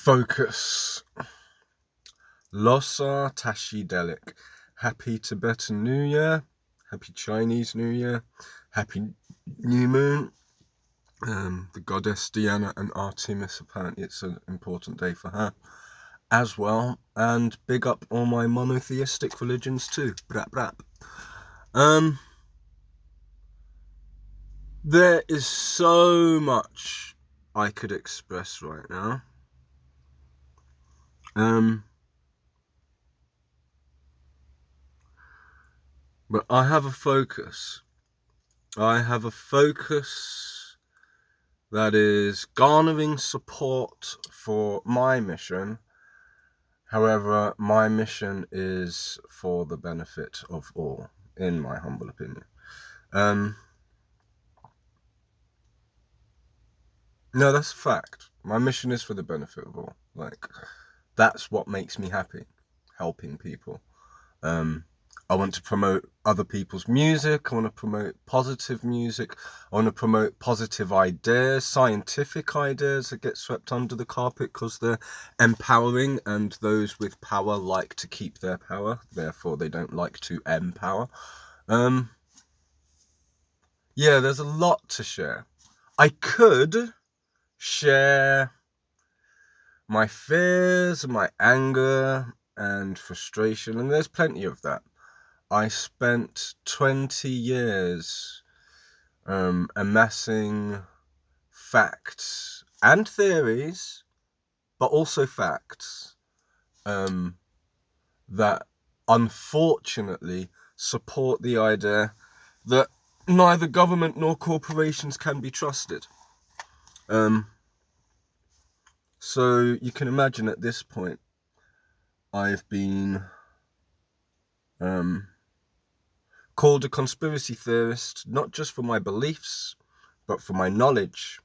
Focus. LOSAR TASHI DELEK. Happy Tibetan New Year. Happy Chinese New Year. Happy New Moon. The goddess Diana and Artemis, apparently it's an important day for her as well. And big up all my monotheistic religions too. Brap brap. There is so much I could express right now. But I have a focus. I have a focus that is garnering support for my mission. However, my mission is for the benefit of all, in my humble opinion. No, that's a fact. My mission is for the benefit of all. Like, that's what makes me happy, helping people. I want to promote other people's music. I want to promote positive music. I want to promote positive ideas, scientific ideas that get swept under the carpet because they're empowering, and those with power like to keep their power. Therefore, they don't like to empower. Yeah, there's a lot to share. I could share my fears, my anger, and frustration, and there's plenty of that. I spent 20 years amassing facts and theories, but also facts that unfortunately support the idea that neither government nor corporations can be trusted. So you can imagine at this point, I've been called a conspiracy theorist, not just for my beliefs, but for my knowledge.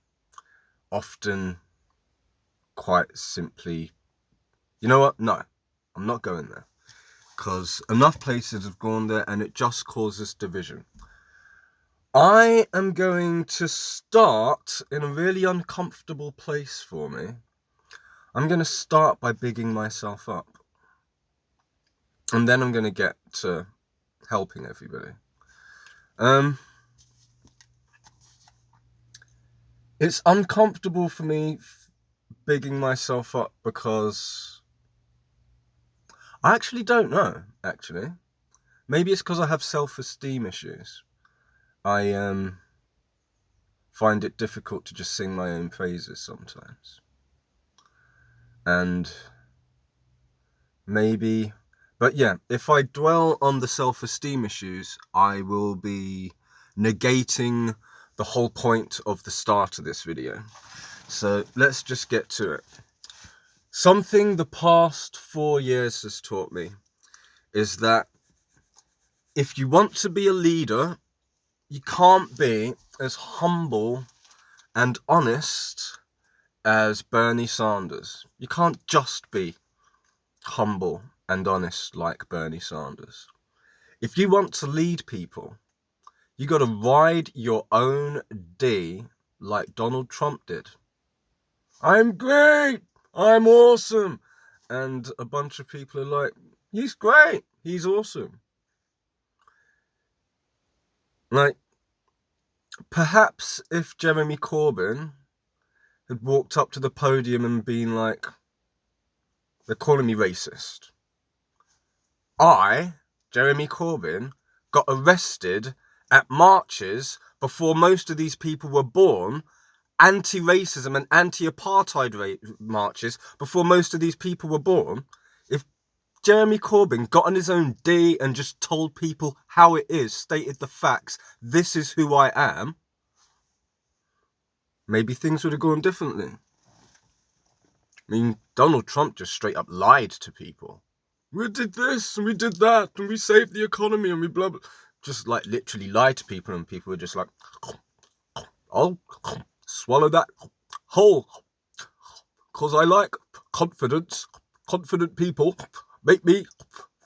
Often, quite simply, you know what? No, I'm not going there. Because enough places have gone there and it just causes division. I am going to start in a really uncomfortable place for me. I'm going to start by bigging myself up. And then I'm going to get to helping everybody. It's uncomfortable for me bigging myself up because I actually don't know, actually. Maybe it's because I have self-esteem issues. I find it difficult to just sing my own praises sometimes. And maybe... But yeah, if I dwell on the self-esteem issues, I will be negating the whole point of the start of this video. So let's just get to it. Something the past 4 years has taught me is that if you want to be a leader, you can't be as humble and honest as Bernie Sanders. You can't just be humble and honest like Bernie Sanders. If you want to lead people, you got to ride your own D like Donald Trump did. I'm great, I'm awesome. And a bunch of people are like, he's great, he's awesome. Like, perhaps if Jeremy Corbyn had walked up to the podium and been like, they're calling me racist. I, Jeremy Corbyn, got arrested at marches before most of these people were born, anti-racism and anti-apartheid marches before most of these people were born. If Jeremy Corbyn got on his own D and just told people how it is, stated the facts, this is who I am, maybe things would have gone differently. I mean, Donald Trump just straight up lied to people. We did this and we did that and we saved the economy and we blah blah. Just like literally lied to people, and people were just like, I'll swallow that whole. Because I like confidence. Confident people make me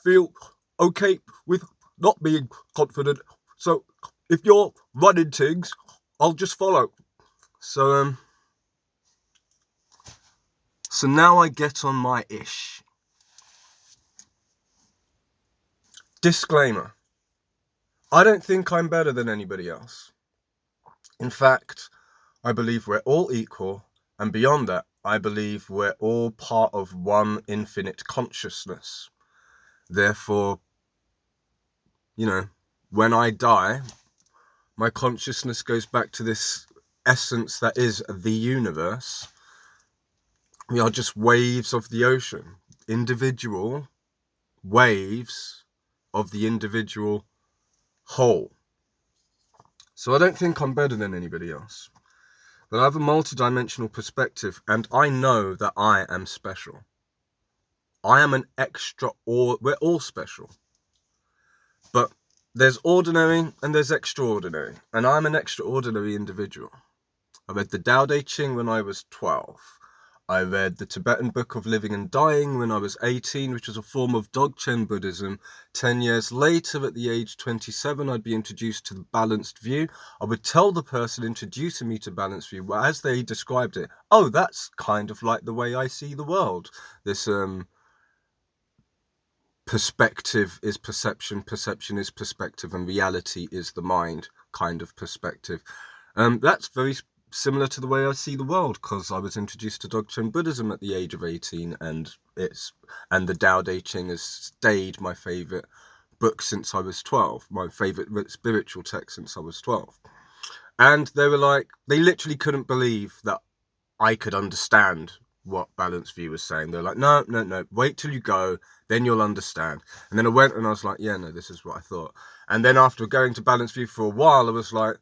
feel okay with not being confident. So if you're running things, I'll just follow. So So now I get on my ish. Disclaimer. I don't think I'm better than anybody else. In fact, I believe we're all equal, and beyond that, I believe we're all part of one infinite consciousness. Therefore, when I die, my consciousness goes back to this essence that is the universe. We are just waves of the ocean, individual waves of the individual whole. So I don't think I'm better than anybody else. But I have a multidimensional perspective, and I know that I am special. I am an we're all special. But there's ordinary and there's extraordinary, and I'm an extraordinary individual. I read the Tao Te Ching when I was 12. I read the Tibetan Book of Living and Dying when I was 18, which was a form of Dzogchen Buddhism. 10 years later, at the age 27, I'd be introduced to the Balanced View. I would tell the person introducing me to Balanced View, well, as they described it, oh, that's kind of like the way I see the world. This perspective is perception, perception is perspective, and reality is the mind kind of perspective. That's very similar to the way I see the world, because I was introduced to Dzogchen Buddhism at the age of 18, and the Tao Te Ching has stayed my favourite book since I was 12, my favourite spiritual text since I was 12. And they literally couldn't believe that I could understand what Balanced View was saying. They're like, no, wait till you go, then you'll understand. And then I went and I was like, yeah, no, this is what I thought. And then after going to Balanced View for a while, I was like,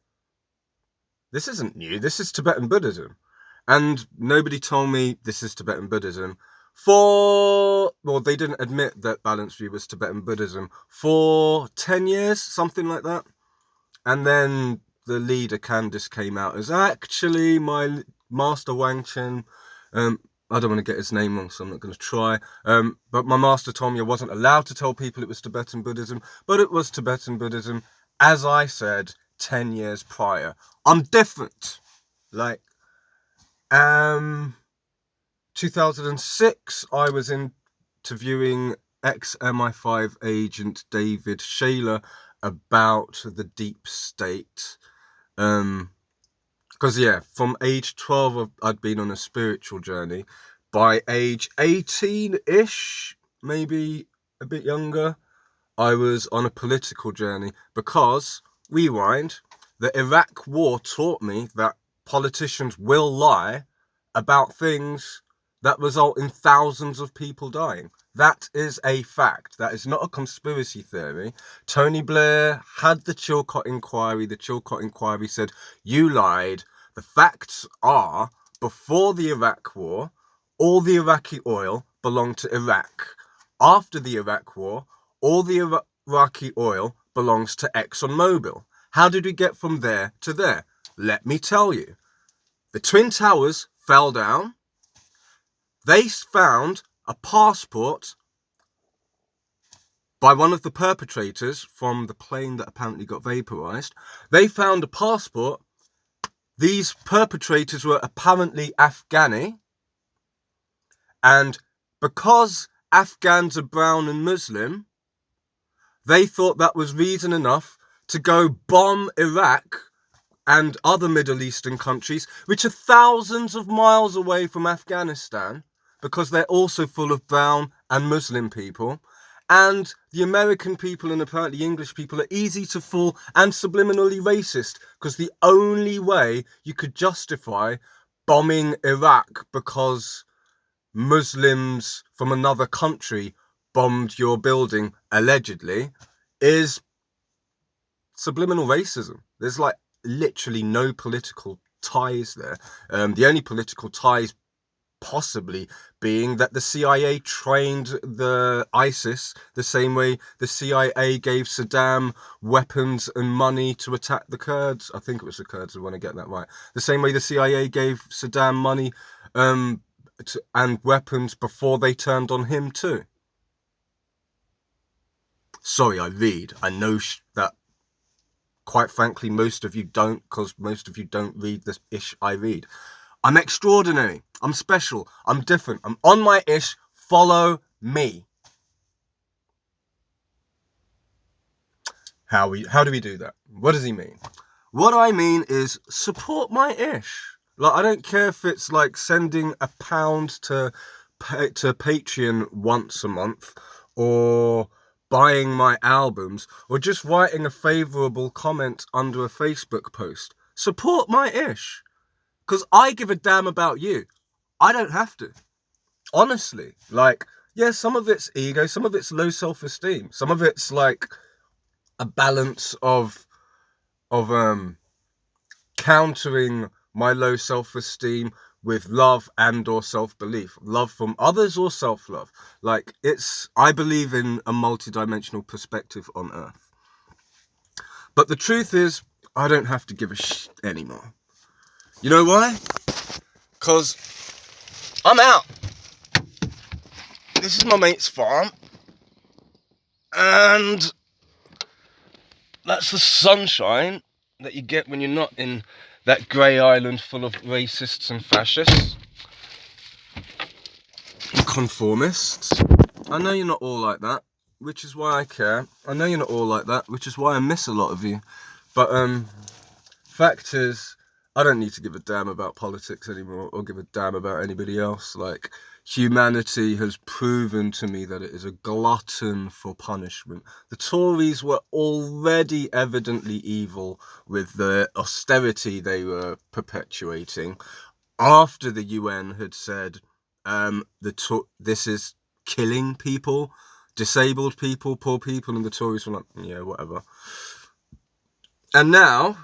this isn't new, this is Tibetan Buddhism. And nobody told me this is Tibetan Buddhism they didn't admit that Balanced View was Tibetan Buddhism for 10 years, something like that. And then the leader, Candice, came out as actually my master Wangchen. I don't want to get his name wrong, so I'm not going to try. But my master told me I wasn't allowed to tell people it was Tibetan Buddhism, but it was Tibetan Buddhism, as I said 10 years prior. I'm different. 2006, I was interviewing ex-MI5 agent David Shayler about the deep state. Because, from age 12, I'd been on a spiritual journey. By age 18-ish, maybe a bit younger, I was on a political journey. Because, rewind, the Iraq War taught me that politicians will lie about things that result in thousands of people dying. That is a fact. That is not a conspiracy theory. Tony Blair had the Chilcot Inquiry. The Chilcot Inquiry said, you lied. The facts are, before the Iraq War, all the Iraqi oil belonged to Iraq. After the Iraq War, all the Iraqi oil belongs to ExxonMobil. How did we get from there to there? Let me tell you. The Twin Towers fell down. They found a passport by one of the perpetrators from the plane that apparently got vaporized. They found a passport. These perpetrators were apparently Afghani. And because Afghans are brown and Muslim, they thought that was reason enough to go bomb Iraq and other Middle Eastern countries, which are thousands of miles away from Afghanistan, because they're also full of brown and Muslim people. And the American people and apparently English people are easy to fool and subliminally racist, because the only way you could justify bombing Iraq because Muslims from another country bombed your building, allegedly, is subliminal racism. There's literally no political ties there. The only political ties possibly being that the CIA trained the ISIS the same way the CIA gave Saddam weapons and money to attack the Kurds. I think it was the Kurds, I want to get that right. The same way the CIA gave Saddam money and weapons before they turned on him too. Sorry, I read. I know that, quite frankly, most of you don't, because most of you don't read this ish I read. I'm extraordinary. I'm special. I'm different. I'm on my ish. Follow me. How do we do that? What does he mean? What I mean is support my ish. Like, I don't care if it's like sending £1 to Patreon once a month, or buying my albums, or just writing a favourable comment under a Facebook post. Support my ish. Because I give a damn about you. I don't have to. Honestly. Like, yeah, some of it's ego, some of it's low self-esteem, some of it's like a balance of countering my low self-esteem with love and or self-belief, love from others or self-love. Like, I believe in a multi-dimensional perspective on earth. But the truth is, I don't have to give a shit anymore. You know why? Because I'm out. This is my mate's farm, and that's the sunshine that you get when you're not in that grey island full of racists and fascists and conformists. I know you're not all like that, which is why I care. I know you're not all like that, which is why I miss a lot of you. But fact is, I don't need to give a damn about politics anymore, or give a damn about anybody else. Like, humanity has proven to me that it is a glutton for punishment. The Tories were already evidently evil with the austerity they were perpetuating after the UN had said this is killing people, disabled people, poor people, and the Tories were like, yeah, whatever. And now,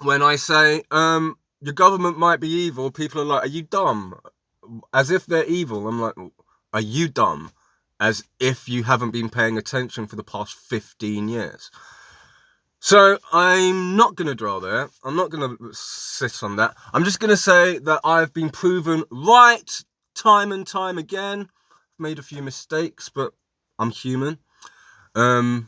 when I say, your government might be evil, people are like, are you dumb? As if they're evil. I'm like, are you dumb? As if you haven't been paying attention for the past 15 years. So I'm not going to dwell there. I'm not going to sit on that. I'm just going to say that I've been proven right time and time again. I've made a few mistakes, but I'm human. But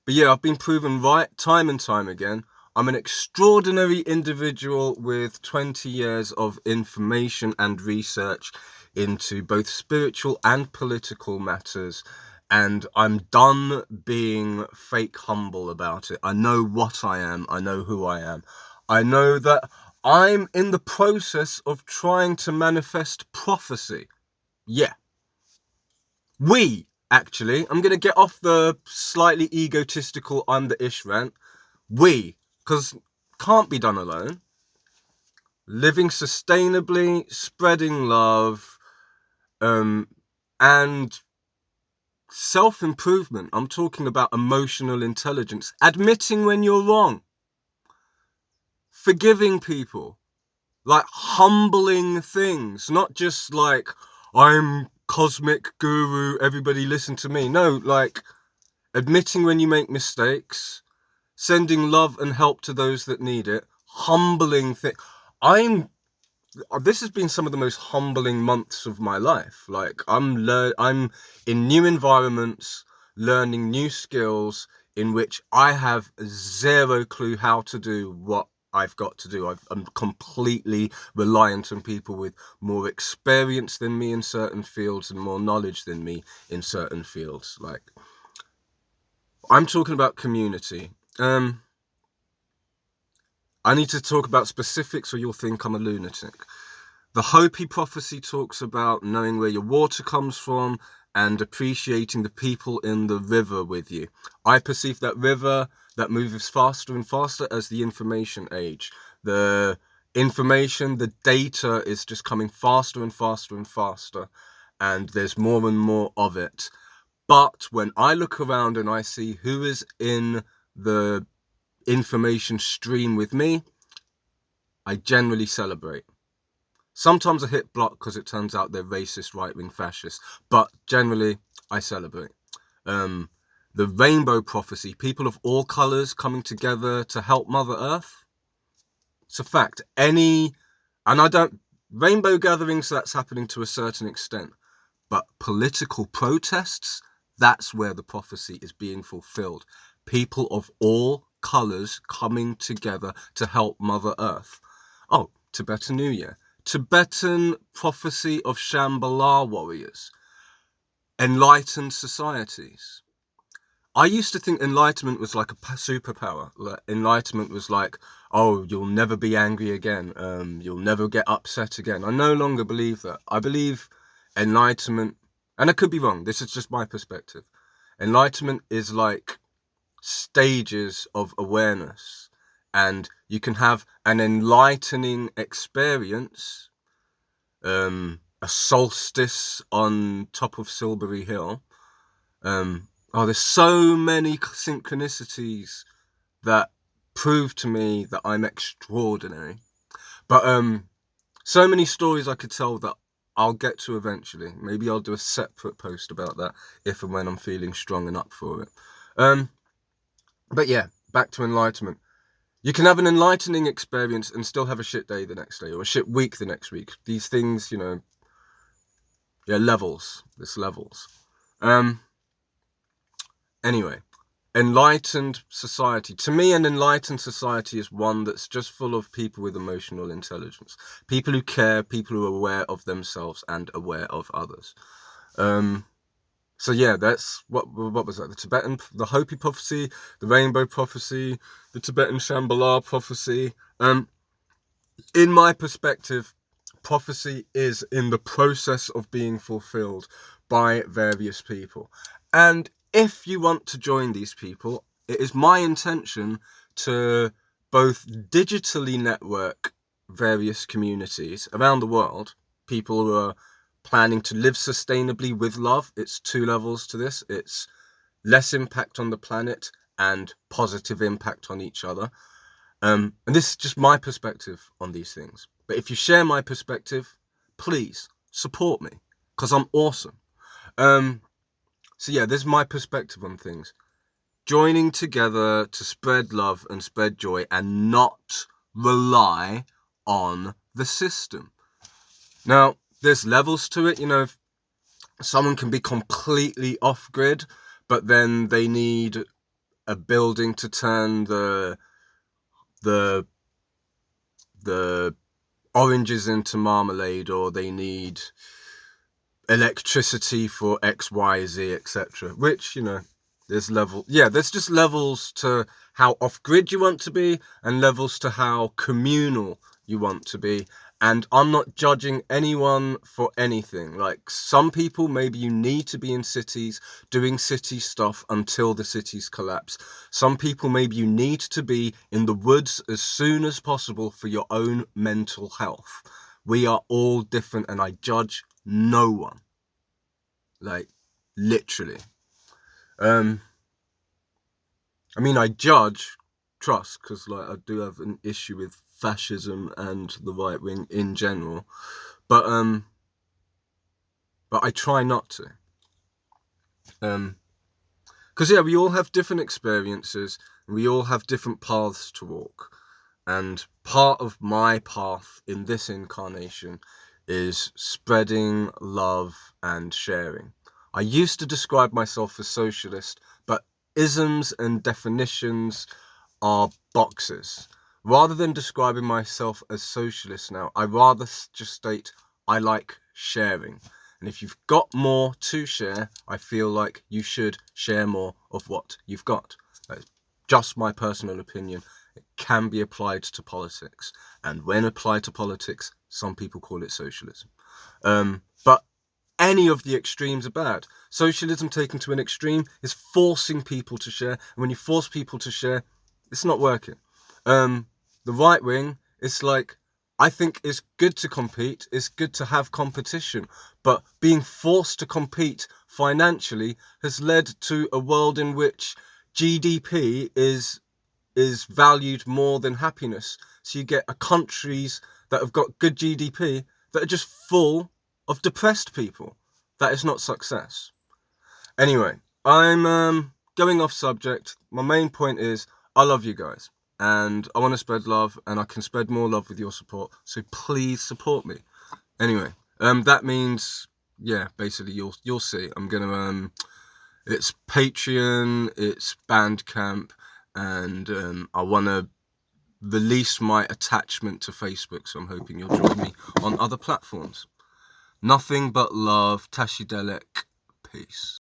yeah, I've been proven right time and time again. I'm an extraordinary individual with 20 years of information and research into both spiritual and political matters, and I'm done being fake humble about it. I know what I am. I know who I am. I know that I'm in the process of trying to manifest prophecy. Yeah. Actually, I'm going to get off the slightly egotistical I'm the ish rant. Because can't be done alone. Living sustainably, spreading love, and self-improvement. I'm talking about emotional intelligence. Admitting when you're wrong. Forgiving people. Like, humbling things. Not just like, I'm cosmic guru, everybody listen to me. No, like, admitting when you make mistakes. Sending love and help to those that need it. Humbling things. This has been some of the most humbling months of my life. Like, I'm in new environments, learning new skills in which I have zero clue how to do what I've got to do. I'm completely reliant on people with more experience than me in certain fields and more knowledge than me in certain fields. Like, I'm talking about community. I need to talk about specifics or you'll think I'm a lunatic. The Hopi prophecy talks about knowing where your water comes from and appreciating the people in the river with you. I perceive that river that moves faster and faster as the information age. The information, the data is just coming faster and faster and faster, and there's more and more of it. But when I look around and I see who is in the information stream with me, I generally celebrate. Sometimes I hit block because it turns out they're racist, right-wing fascists, but generally I celebrate. The rainbow prophecy, people of all colours coming together to help Mother Earth. It's a fact. Rainbow gatherings, that's happening to a certain extent, but political protests, that's where the prophecy is being fulfilled. People of all colours coming together to help Mother Earth. Oh, Tibetan New Year. Tibetan prophecy of Shambhala warriors, enlightened societies. I used to think enlightenment was like a superpower. Like, enlightenment was like, oh, you'll never be angry again. You'll never get upset again. I no longer believe that. I believe enlightenment, and I could be wrong. This is just my perspective. Enlightenment is like stages of awareness, and you can have an enlightening experience, a solstice on top of Silbury Hill. Oh, there's so many synchronicities that prove to me that I'm extraordinary. But so many stories I could tell that I'll get to eventually. Maybe I'll do a separate post about that if and when I'm feeling strong and up for it. But yeah, back to enlightenment. You can have an enlightening experience and still have a shit day the next day, or a shit week the next week. These things, you know, yeah, levels. There's levels. Anyway, enlightened society. To me, an enlightened society is one that's just full of people with emotional intelligence. People who care, people who are aware of themselves and aware of others. So yeah, that's, what was that? The Hopi prophecy, the Rainbow prophecy, the Tibetan Shambhala prophecy. In my perspective, prophecy is in the process of being fulfilled by various people. And if you want to join these people, it is my intention to both digitally network various communities around the world, people who are planning to live sustainably with love. It's 2 levels to this. It's less impact on the planet and positive impact on each other. And this is just my perspective on these things. But if you share my perspective, please support me, because I'm awesome. So yeah, this is my perspective on things. Joining together to spread love and spread joy and not rely on the system. Now, there's levels to it. You know, someone can be completely off grid, but then they need a building to turn the oranges into marmalade, or they need electricity for X, Y, Z, etc. Which, you know, there's there's just levels to how off-grid you want to be and levels to how communal you want to be. And I'm not judging anyone for anything. Like, some people, maybe you need to be in cities doing city stuff until the cities collapse. Some people, maybe you need to be in the woods as soon as possible for your own mental health. We are all different, and I judge no one. Like, literally. I mean, I judge, trust, because like I do have an issue with fascism and the right wing in general, but I try not to. Because yeah, we all have different experiences, and we all have different paths to walk. And part of my path in this incarnation is spreading love and sharing. I used to describe myself as socialist, but isms and definitions are boxes. Rather than describing myself as socialist now, I rather just state I like sharing. And if you've got more to share, I feel like you should share more of what you've got. That's just my personal opinion. It can be applied to politics. And when applied to politics, some people call it socialism. But any of the extremes are bad. Socialism taken to an extreme is forcing people to share. And when you force people to share, it's not working. The right wing, it's like, I think it's good to compete. It's good to have competition. But being forced to compete financially has led to a world in which GDP is valued more than happiness. So you get countries that have got good GDP that are just full of depressed people. That is not success. Anyway, I'm going off subject. My main point is I love you guys, and I want to spread love, and I can spread more love with your support. So please support me. Anyway, that means, yeah, basically you'll see. I'm gonna it's Patreon, it's Bandcamp, and I want to release my attachment to Facebook, so I'm hoping you'll join me on other platforms. Nothing but love. Tashi Delek. Peace.